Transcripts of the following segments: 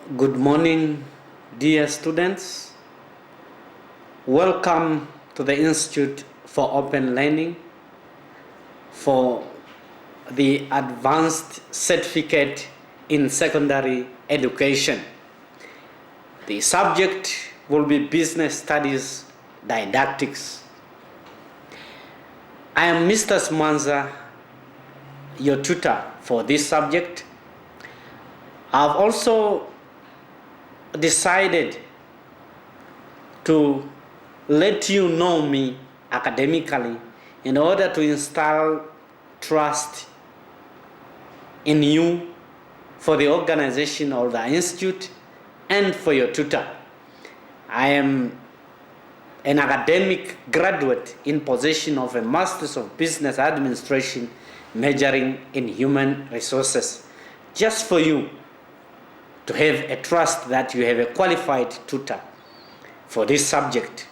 Good morning, dear students. Welcome to the Institute for Open Learning for the Advanced Certificate in Secondary Education. The subject will be Business Studies Didactics. I am Mr. Smanza, your tutor for this subject. I've also decided to let you know me academically in order to instill trust in you for the organization of the institute and for your tutor. I am an academic graduate in possession of a Master's of Business Administration majoring in Human Resources, just for you to have a trust that you have a qualified tutor for this subject.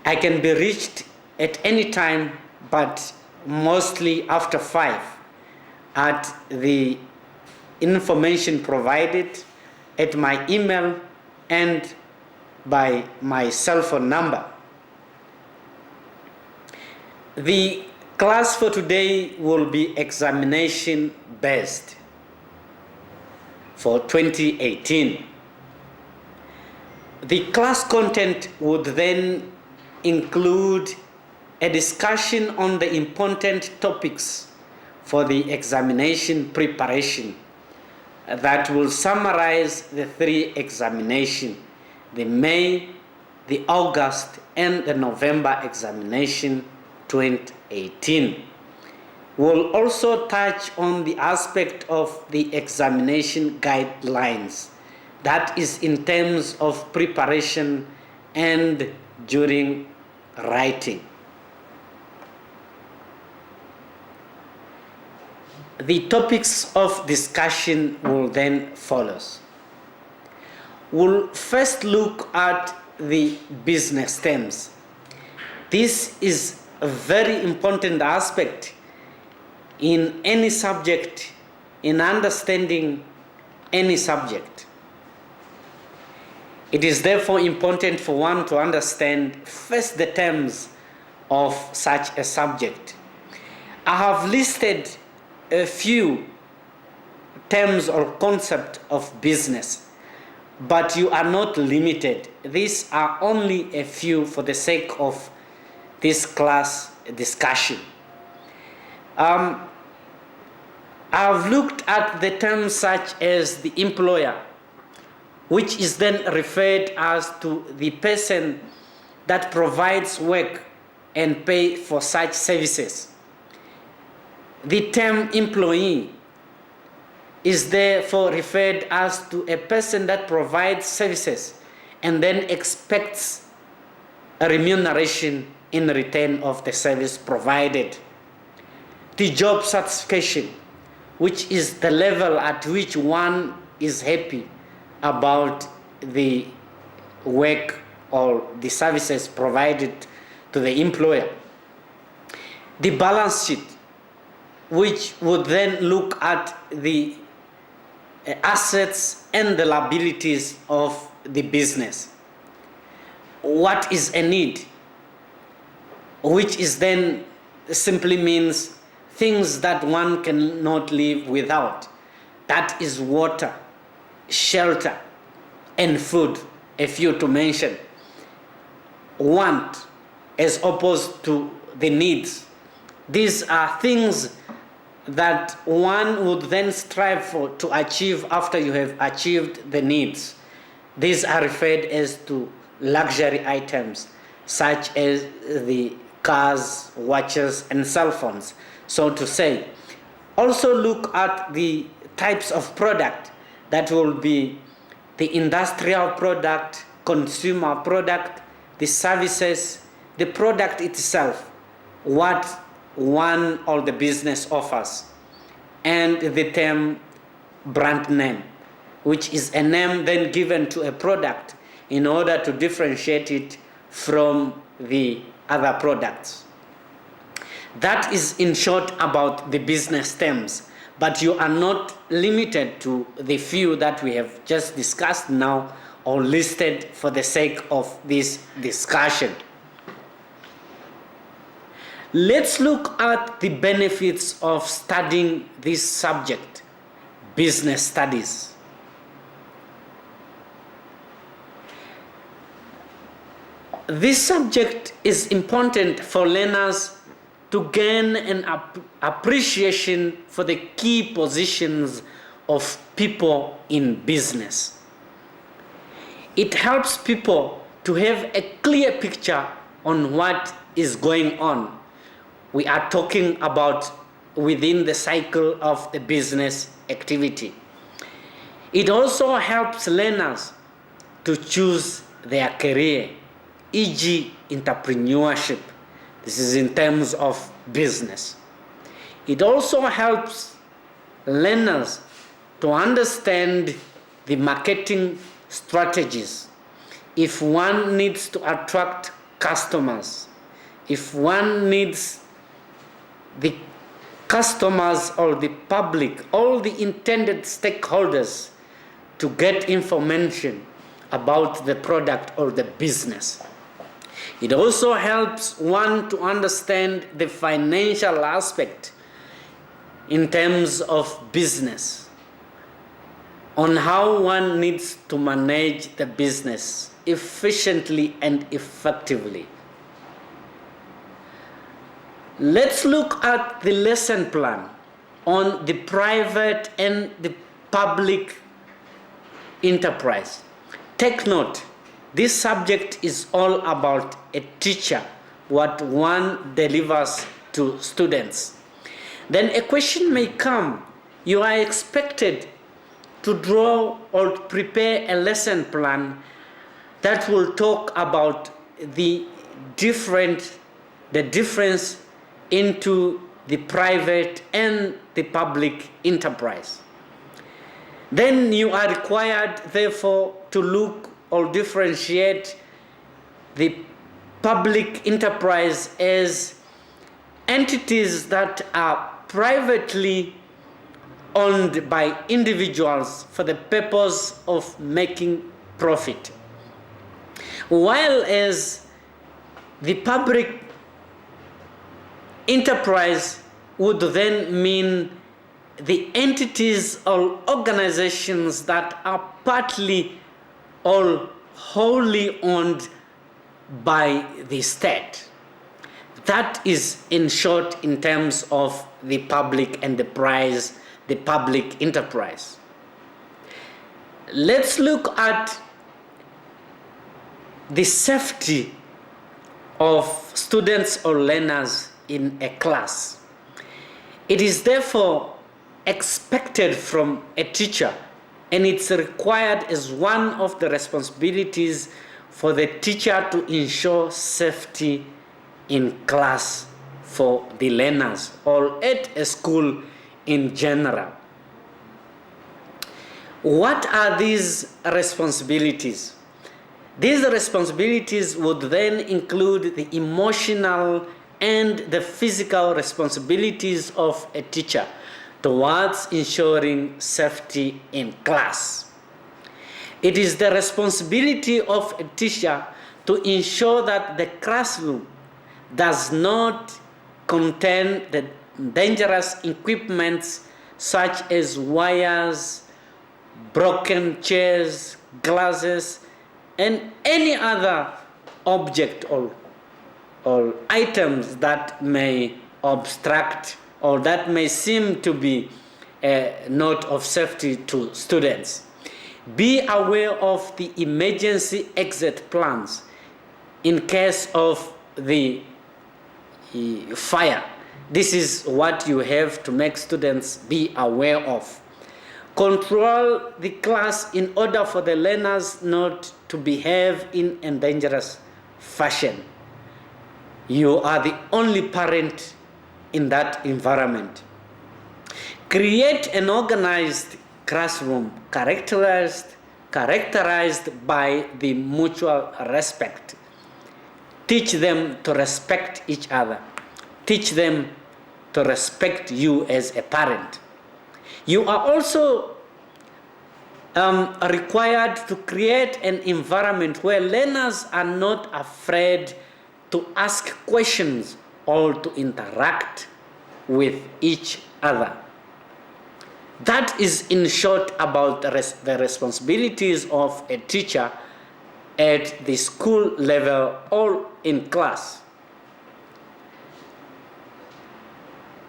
I can be reached at any time, but mostly after 5 at the information provided at my email and by my cell phone number. The class for today will be examination based for 2018. The class content would then include a discussion on the important topics for the examination preparation that will summarize the 3 examinations, the May, the August, and the November examination 2018. We'll also touch on the aspect of the examination guidelines, that is in terms of preparation and during writing. The topics of discussion will then follow. We'll first look at the business terms. This is a very important aspect in any subject, in understanding any subject. It is therefore important for one to understand first the terms of such a subject. I have listed a few terms or concepts of business, but you are not limited. These are only a few for the sake of this class discussion. I've looked at the terms such as the employer, which is then referred as to the person that provides work and pay for such services. The term employee is therefore referred as to a person that provides services and then expects a remuneration in return of the service provided. The job satisfaction, which is the level at which one is happy about the work or the services provided to the employer. The balance sheet, which would then look at the assets and the liabilities of the business. What is a need, which is then simply means things that one cannot live without. That is water, shelter, and food, a few to mention. Want as opposed to the needs. These are things that one would then strive for to achieve after you have achieved the needs. These are referred as to luxury items, such as the cars, watches, and cell phones, so to say. Also look at the types of product that will be the industrial product, consumer product, the services, the product itself, what one or the business offers, and the term brand name, which is a name then given to a product in order to differentiate it from the other products. That is in short about the business terms. but you are not limited to the few that we have just discussed now or listed for the sake of this discussion. Let's look at the benefits of studying this subject, business studies. This subject is important for learners to gain an appreciation for the key positions of people in business. It helps people to have a clear picture on what is going on. We are talking about within the cycle of the business activity. It also helps learners to choose their career, e.g. entrepreneurship. This is in terms of business. It also helps learners to understand the marketing strategies. If one needs to attract customers, if one needs the customers or the public, all the intended stakeholders to get information about the product or the business. It also helps one to understand the financial aspect in terms of business, on how one needs to manage the business efficiently and effectively. Let's look at the lesson plan on the private and the public enterprise. Take note, this subject is all about a teacher, what one delivers to students. Then a question may come. You are expected to draw or prepare a lesson plan that will talk about the difference into the private and the public enterprise. Then you are required, therefore, to look or differentiate the public enterprise as entities that are privately owned by individuals for the purpose of making profit, while as the public enterprise would then mean the entities or organizations that are partly or wholly owned by the state. That is, in short, in terms of the public enterprise, the public enterprise. Let's look at the safety of students or learners in a class. It is therefore expected from a teacher, and it's required as one of the responsibilities for the teacher to ensure safety in class for the learners or at a school in general. What are these responsibilities? These responsibilities would then include the emotional and the physical responsibilities of a teacher towards ensuring safety in class. It is the responsibility of a teacher to ensure that the classroom does not contain the dangerous equipments such as wires, broken chairs, glasses, and any other object or items that may obstruct or that may seem to be a note of safety to students. Be aware of the emergency exit plans in case of the fire. This is what you have to make students be aware of. Control the class in order for the learners not to behave in a dangerous fashion. You are the only parent in that environment. Create an organized classroom characterized by the mutual respect. Teach them to respect each other. Teach them to respect you as a parent. You are also required to create an environment where learners are not afraid to ask questions or to interact with each other. That is, in short, about the responsibilities of a teacher at the school level or in class.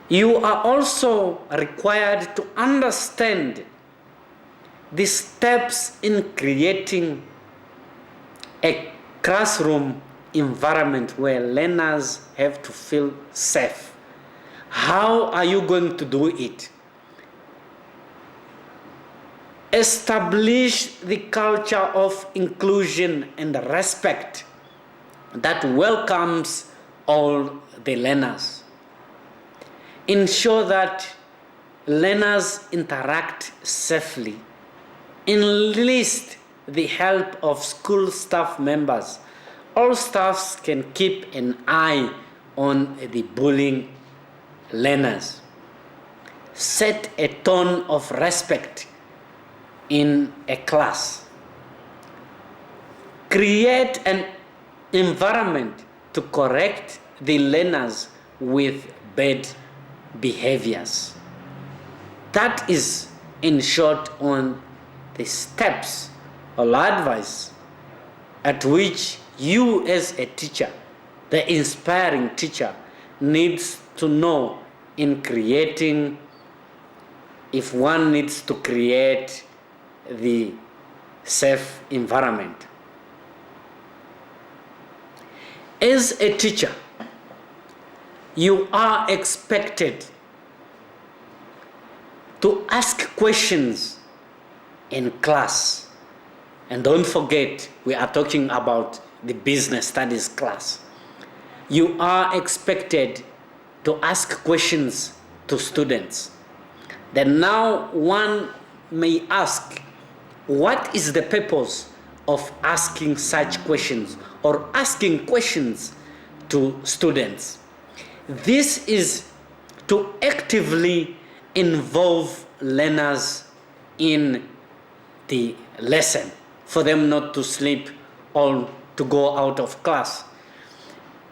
You are also required to understand the steps in creating a classroom environment where learners have to feel safe. How are you going to do it? Establish the culture of inclusion and respect that welcomes all the learners. Ensure that learners interact safely. Enlist the help of school staff members. All staffs can keep an eye on the bullying learners. Set a tone of respect in a class. Create an environment to correct the learners with bad behaviors. That is, in short, on the steps or advice at which you as a teacher, the inspiring teacher, needs to know in creating, if one needs to create the safe environment. As a teacher, you are expected to ask questions in class. And don't forget, we are talking about the business studies class. You are expected to ask questions to students. Then now one may ask, what is the purpose of asking such questions or asking questions to students? This is to actively involve learners in the lesson, for them not to sleep or to go out of class.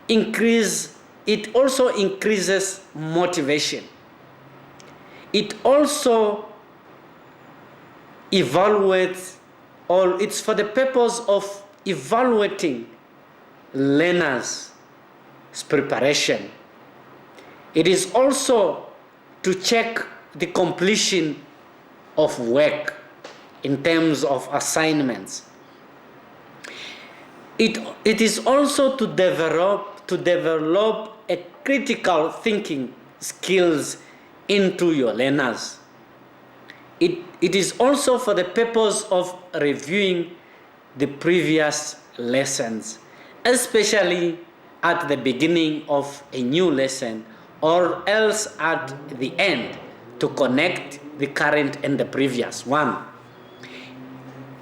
It also increases motivation. It also evaluates, or it's for the purpose of evaluating learners' preparation. It is also to check the completion of work in terms of assignments. It is also to develop a critical thinking skills into your learners. It is also for the purpose of reviewing the previous lessons, especially at the beginning of a new lesson or else at the end, to connect the current and the previous one.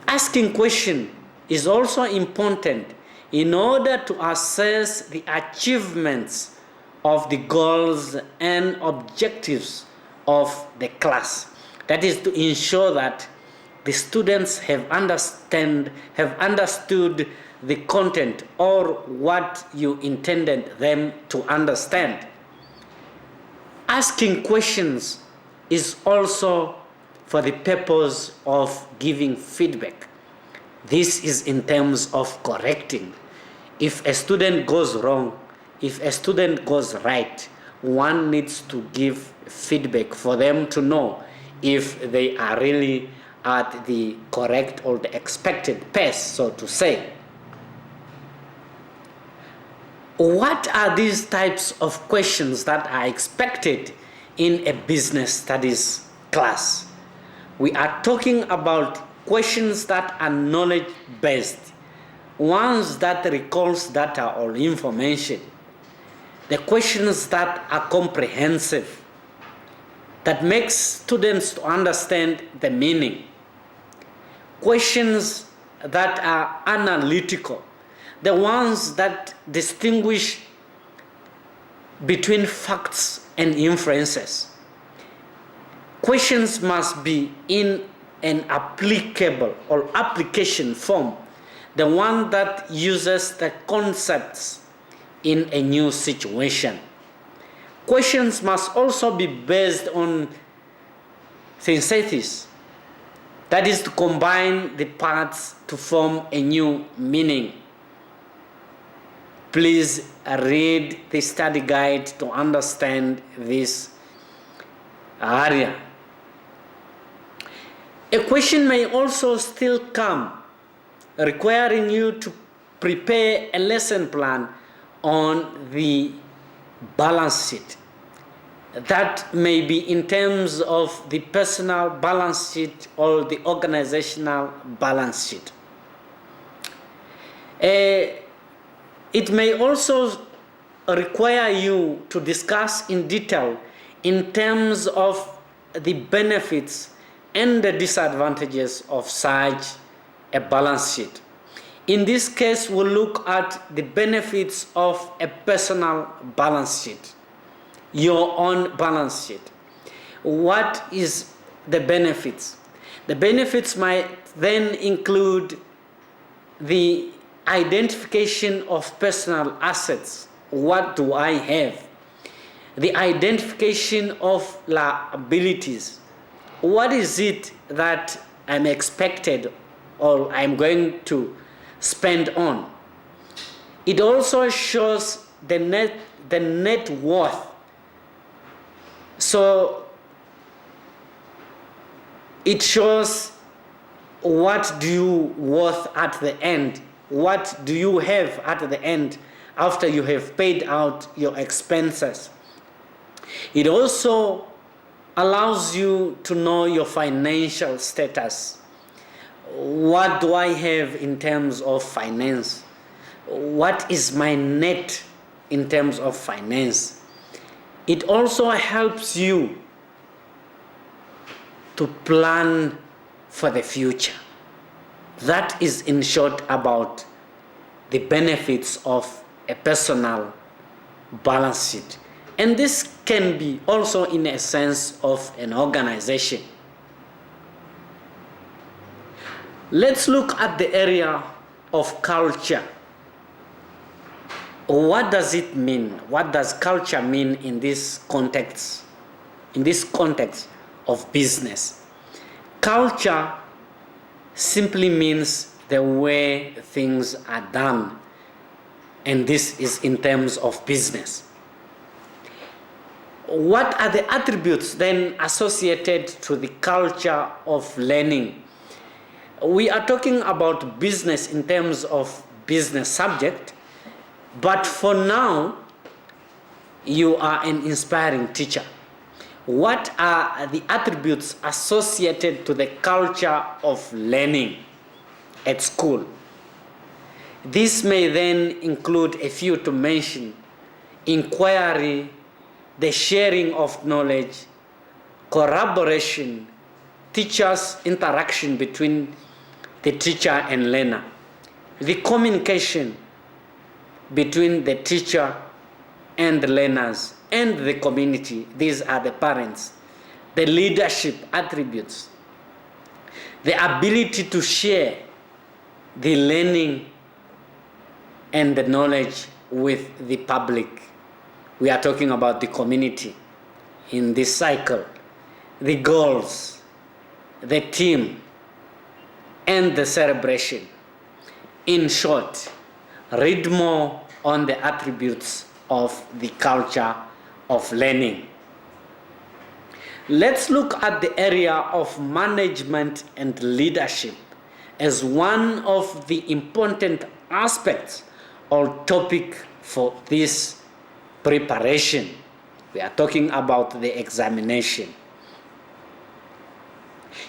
Asking questions is also important in order to assess the achievements of the goals and objectives of the class. That is to ensure that the students have understood the content or what you intended them to understand. Asking questions is also for the purpose of giving feedback. This is in terms of correcting. If a student goes wrong, if a student goes right, one needs to give feedback for them to know if they are really at the correct or the expected pace, so to say. What are these types of questions that are expected in a business studies class? We are talking about questions that are knowledge-based, ones that recalls data or information, the questions that are comprehensive, that makes students to understand the meaning, questions that are analytical, the ones that distinguish between facts and inferences, questions must be in an applicable or application form, the one that uses the concepts in a new situation. Questions must also be based on synthesis, that is to combine the parts to form a new meaning. Please read the study guide to understand this area. A question may also still come, requiring you to prepare a lesson plan on the balance sheet. That may be in terms of the personal balance sheet or the organizational balance sheet. It may also require you to discuss in detail in terms of the benefits and the disadvantages of such a balance sheet. In this case, we'll look at the benefits of a personal balance sheet, your own balance sheet. What is the benefits? The benefits might then include the identification of personal assets. What do I have? The identification of liabilities. What is it that I'm expected or I'm going to spend on? It also shows the net worth. So it shows what do you worth at the end. What do you have at the end after you have paid out your expenses? It also allows you to know your financial status. What do I have in terms of finance? What is my net in terms of finance? It also helps you to plan for the future. That is in short about the benefits of a personal balance sheet. And this can be also in a sense of an organization. Let's look at the area of culture. What does it mean? What does culture mean in this context? In this context of business? Culture simply means the way things are done. And this is in terms of business. What are the attributes then associated to the culture of learning? We are talking about business in terms of business subject, but for now, you are an inspiring teacher. What are the attributes associated to the culture of learning at school? This may then include a few to mention: inquiry, the sharing of knowledge, collaboration, teachers' interaction between the teacher and learner, the communication between the teacher and the learners and the community. These are the parents. The leadership attributes, the ability to share the learning and the knowledge with the public. We are talking about the community in this cycle. The goals, the team, and the celebration. In short, read more on the attributes of the culture of learning. Let's look at the area of management and leadership as one of the important aspects or topic for this preparation. We are talking about the examination.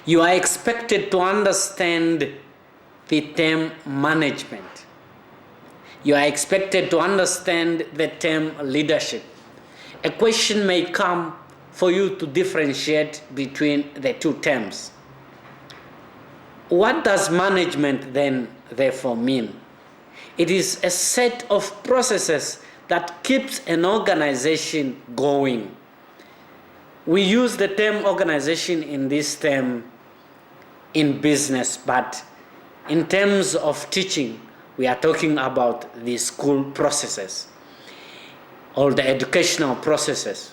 You are expected to understand the term management. You are expected to understand the term leadership. A question may come for you to differentiate between the two terms. What does management then therefore mean? It is a set of processes that keeps an organization going. We use the term organization in this term in business, but in terms of teaching, we are talking about the school processes or the educational processes.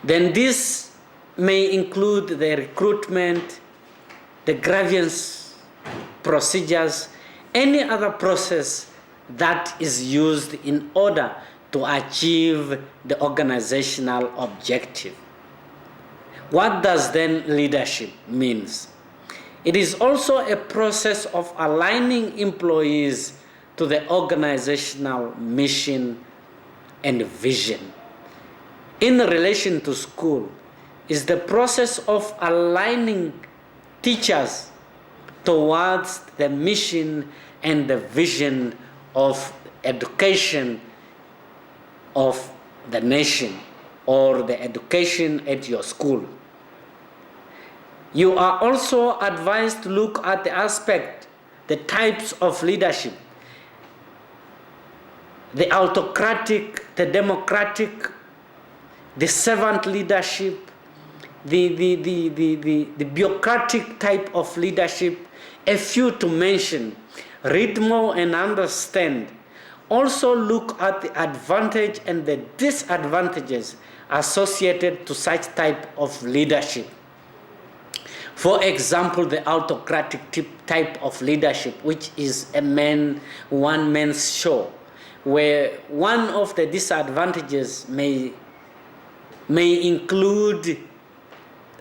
Then this may include the recruitment, the grievance procedures, any other process that is used in order to achieve the organizational objective. What does then leadership means? It is also a process of aligning employees to the organizational mission and vision. In relation to school, is the process of aligning teachers towards the mission and the vision of education of the nation or the education at your school. You are also advised to look at the types of leadership, the autocratic, the democratic, the servant leadership, the bureaucratic type of leadership, a few to mention. Read more and understand. Also look at the advantage and the disadvantages associated to such type of leadership. For example, the autocratic type of leadership, which is a one man's show, where one of the disadvantages may include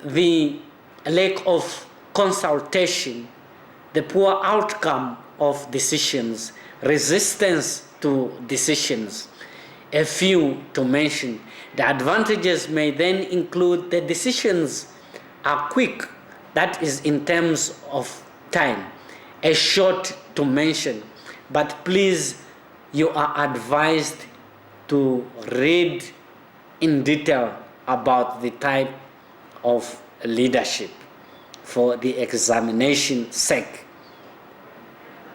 the lack of consultation, the poor outcome of decisions, resistance to decisions, a few to mention. The advantages may then include the decisions are quick, that is in terms of time, a short to mention, but please, you are advised to read in detail about the type of leadership for the examination sake.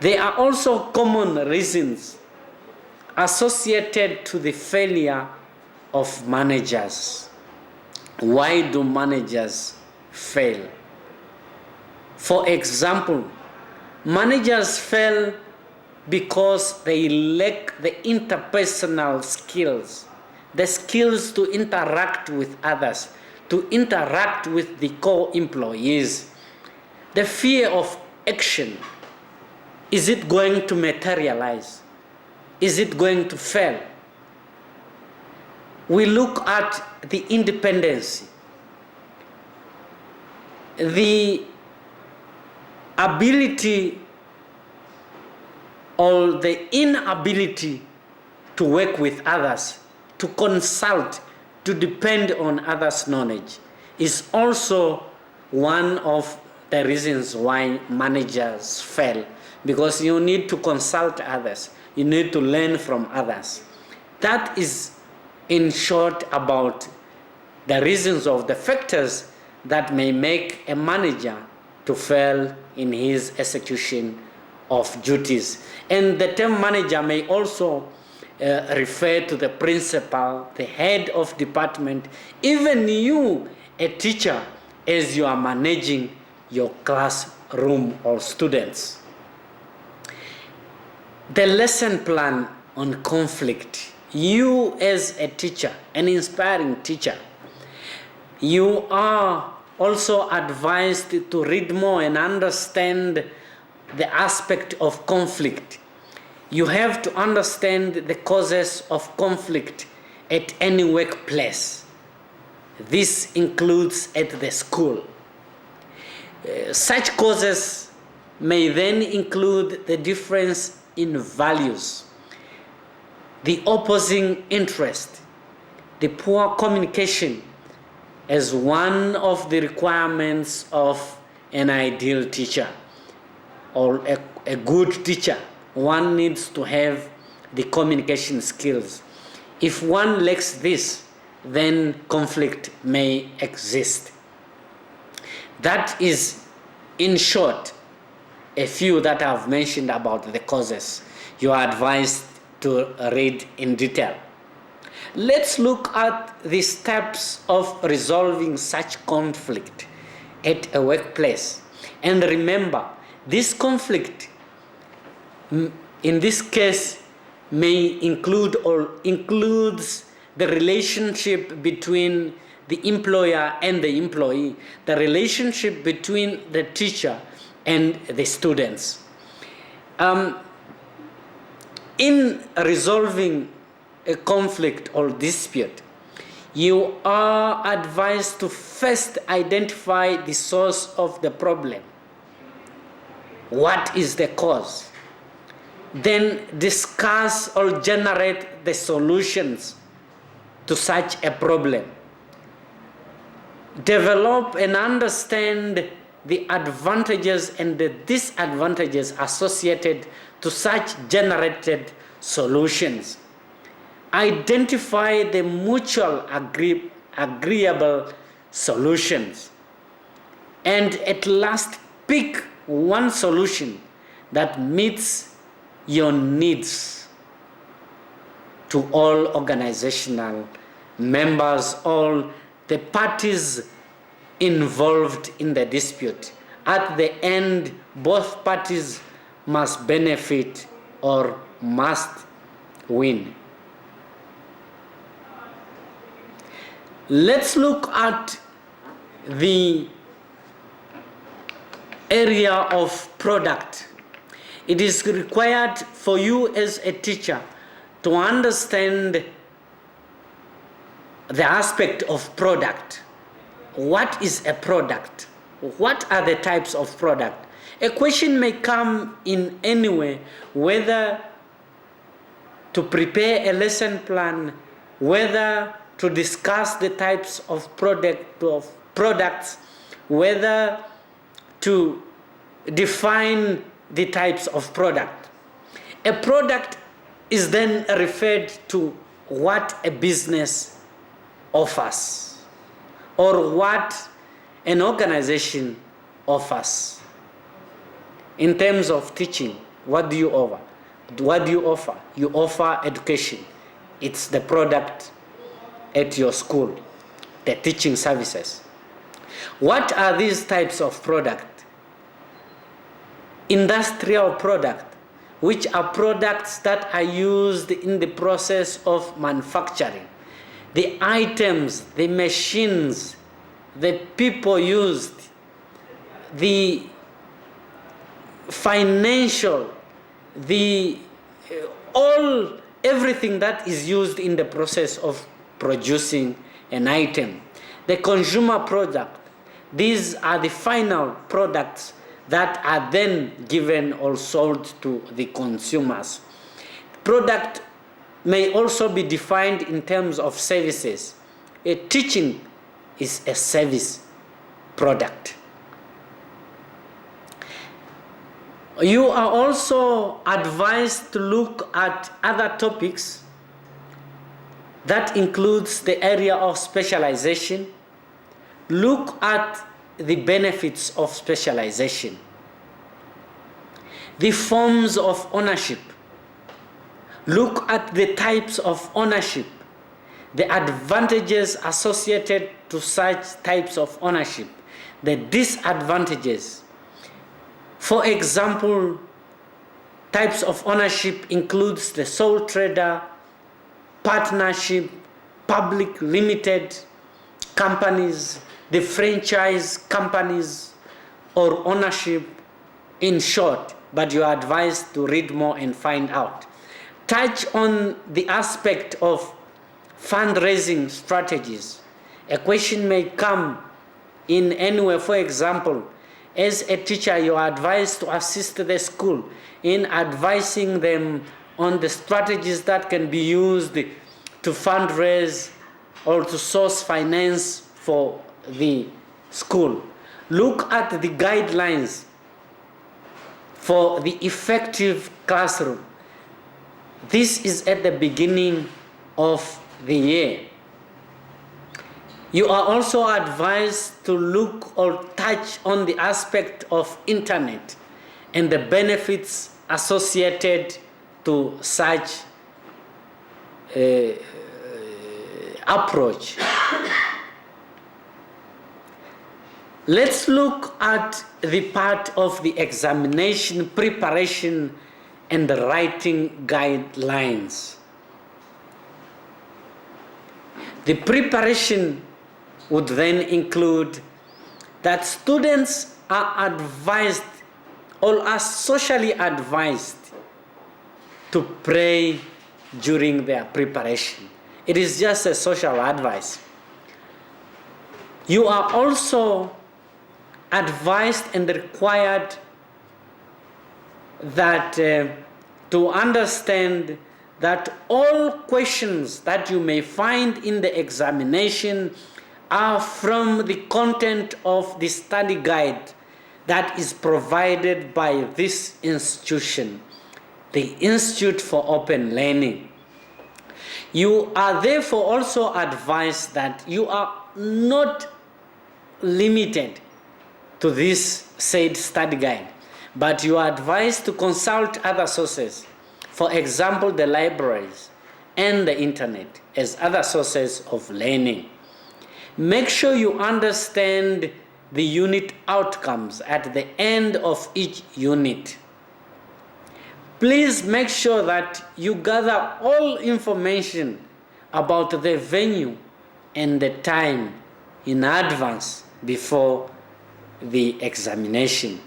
There are also common reasons associated to the failure of managers. Why do managers fail? For example, managers fail because they lack the interpersonal skills, the skills to interact with others, to interact with the co-employees. The fear of action. Is it going to materialize? Is it going to fail? We look at the independence, the ability or the inability to work with others, to consult, to depend on others' knowledge is also one of the reasons why managers fail, because you need to consult others, you need to learn from others. That is, in short, about the reasons of the factors that may make a manager to fail in his execution of duties. And the term manager may also refer to the principal, the head of department, even you, a teacher, as you are managing your classroom or students. The lesson plan on conflict. You as a teacher, an inspiring teacher, you are also advised to read more and understand the aspect of conflict. You have to understand the causes of conflict at any workplace. This includes at the school. Such causes may then include the difference in values, the opposing interest, the poor communication as one of the requirements of an ideal teacher or a good teacher. One needs to have the communication skills. If one lacks this, then conflict may exist. That is, in short, a few that I've mentioned about the causes. You are advised to read in detail. Let's look at the steps of resolving such conflict at a workplace. And remember, this conflict, in this case, may include or includes the relationship between the employer and the employee, the relationship between the teacher and the students. In resolving a conflict or dispute, you are advised to first identify the source of the problem. What is the cause? Then discuss or generate the solutions to such a problem. Develop and understand the advantages and the disadvantages associated to such generated solutions. Identify the mutual agreeable solutions. And at last, pick one solution that meets your needs to all organizational members, all the parties involved in the dispute. At the end, both parties must benefit or must win. Let's look at the area of product. It is required for you as a teacher to understand the aspect of product. What is a product? What are the types of product? A question may come in any way, whether to prepare a lesson plan, whether to discuss the types of products, whether to define the types of product. A product is then referred to what a business offers or what an organization offers. In terms of teaching, what do you offer? What do you offer? You offer education. It's the product at your school, the teaching services. What are these types of product? Industrial product, which are products that are used in the process of manufacturing. The items, the machines, the people used, the financial, everything that is used in the process of producing an item. The consumer product, these are the final products that are then given or sold to the consumers. Product may also be defined in terms of services. A teaching is a service product. You are also advised to look at other topics that includes the area of specialization. Look at the benefits of specialization, the forms of ownership. Look at the types of ownership, the advantages associated to such types of ownership, the disadvantages. For example, types of ownership includes the sole trader, partnership, public limited companies, the franchise companies, or ownership, in short, but you are advised to read more and find out. Touch on the aspect of fundraising strategies. A question may come in anywhere. For example, as a teacher, you are advised to assist the school in advising them on the strategies that can be used to fundraise or to source finance for the school. Look at the guidelines for the effective classroom. This is at the beginning of the year. You are also advised to look or touch on the aspect of internet and the benefits associated to such approach. Let's look at the part of the examination preparation and the writing guidelines. The preparation would then include that students are advised or are socially advised to pray during their preparation. It is just a social advice. You are also advised and required that to understand that all questions that you may find in the examination are from the content of the study guide that is provided by this institution, the Institute for Open Learning. You are therefore also advised that you are not limited to this said study guide, but you are advised to consult other sources, for example, the libraries and the internet as other sources of learning. Make sure you understand the unit outcomes at the end of each unit. Please make sure that you gather all information about the venue and the time in advance before the examination.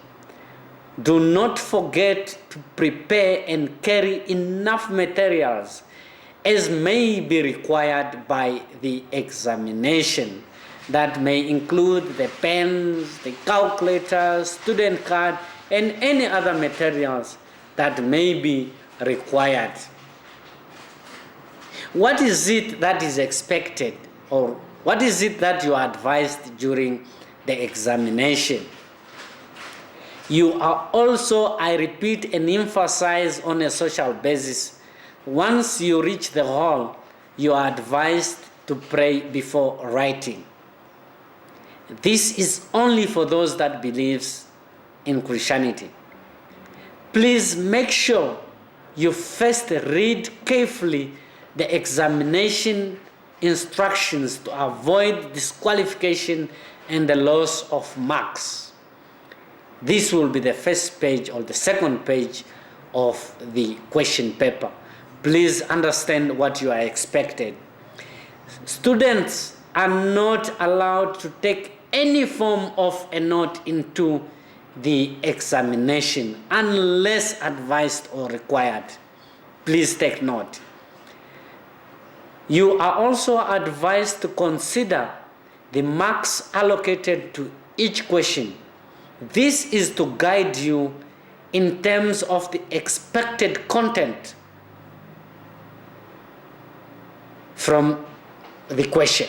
Do not forget to prepare and carry enough materials as may be required by the examination. That may include the pens, the calculators, student card, and any other materials that may be required. What is it that is expected, or what is it that you are advised during the examination? You are also, I repeat and emphasize, on a social basis. Once you reach the hall, you are advised to pray before writing. This is only for those that believes in Christianity. Please make sure you first read carefully the examination instructions to avoid disqualification and the loss of marks. This will be the first page or the second page of the question paper. Please understand what you are expected. Students are not allowed to take any form of a note into the examination unless advised or required. Please take note. You are also advised to consider the marks allocated to each question. This is to guide you in terms of the expected content from the question.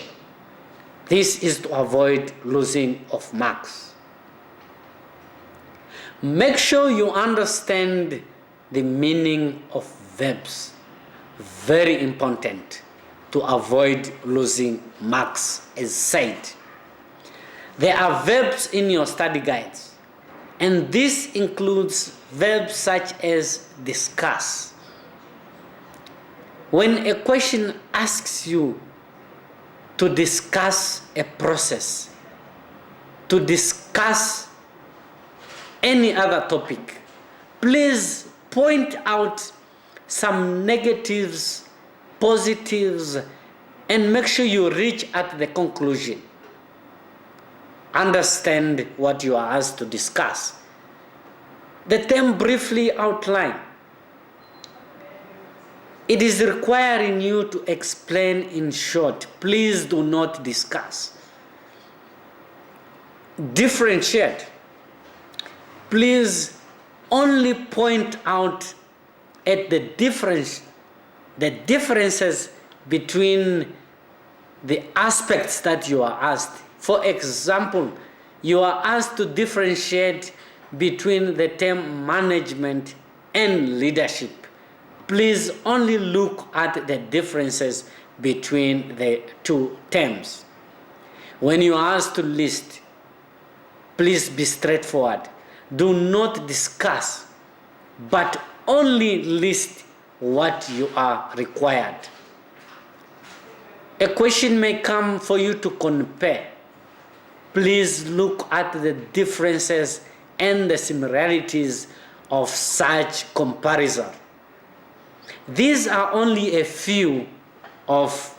This is to avoid losing of marks. Make sure you understand the meaning of verbs. Very important to avoid losing marks, as said. There are verbs in your study guides, and this includes verbs such as discuss. When a question asks you to discuss a process, to discuss any other topic, please point out some negatives, positives, and make sure you reach at the conclusion. Understand what you are asked to discuss. The term briefly outline. It is requiring you to explain in short. Please do not discuss. Differentiate. Please only point out at the differences between the aspects that you are asked. For example, you are asked to differentiate between the term management and leadership. Please only look at the differences between the two terms. When you are asked to list, please be straightforward. Do not discuss, but only list what you are required. A question may come for you to compare. Please look at the differences and the similarities of such comparison. These are only a few of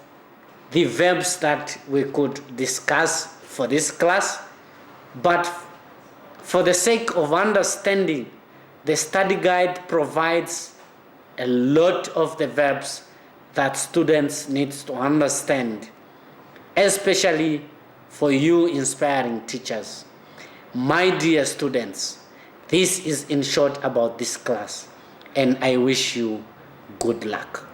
the verbs that we could discuss for this class, but for the sake of understanding, the study guide provides a lot of the verbs that students need to understand, especially for you inspiring teachers. My dear students, this is in short about this class, and I wish you good luck.